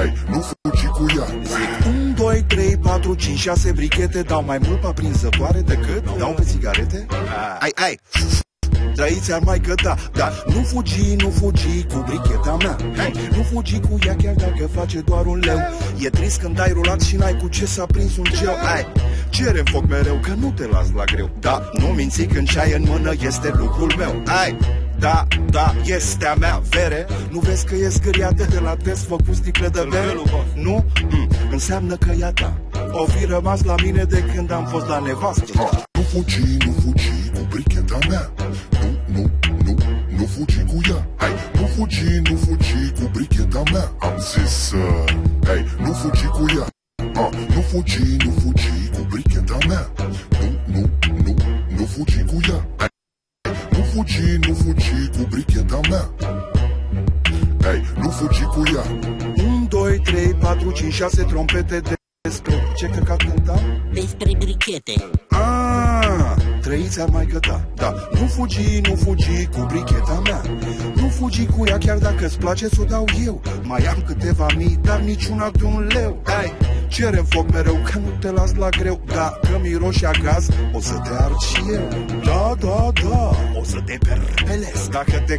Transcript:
Ei, nu fugi cu ea. 1, 2, 3, 4, 5, 6 brichete. Dau mai mult pe aprinzătoare decât dau pe țigarete? Ai, trăiți ar mai căta. Dar nu fugi cu bricheta mea. Nu fugi cu ea chiar dacă face doar un leu. E trist când ai rulat și n-ai cu ce s-a prins un gel. Cere foc mereu că nu te las la greu. Da, nu minți când ce ai în mână este lucrul meu. Da, este a mea vere. Nu vezi că e zgâriată de la test făcut sticle de bere? Nu? Înseamnă că e a ta. O fi rămas la mine de când am fost la nevastă. Nu fugi cu bricheta mea. Nu fugi cu ea. Nu fugi cu bricheta mea. Am zis, nu fugi cu ea. Nu fugi cu bricheta mea. Nu fugi cu ea. Nu fugi cu bricheta mea. Nu fugi cu ea. 1, 2, 3, 4, 5, 6 trompete despre ce căcat cânta? Despre brichete. Trăiți ar mai căta. Da, nu fugi cu bricheta mea. Nu fugi cu ea chiar dacă îți place să o dau eu. Mai am câteva mii, dar niciuna de un leu. Cere foc mereu că nu te las la greu. Da, că miroși a gaz, o să te ard și eu. Da, o să te perpelesc dacă te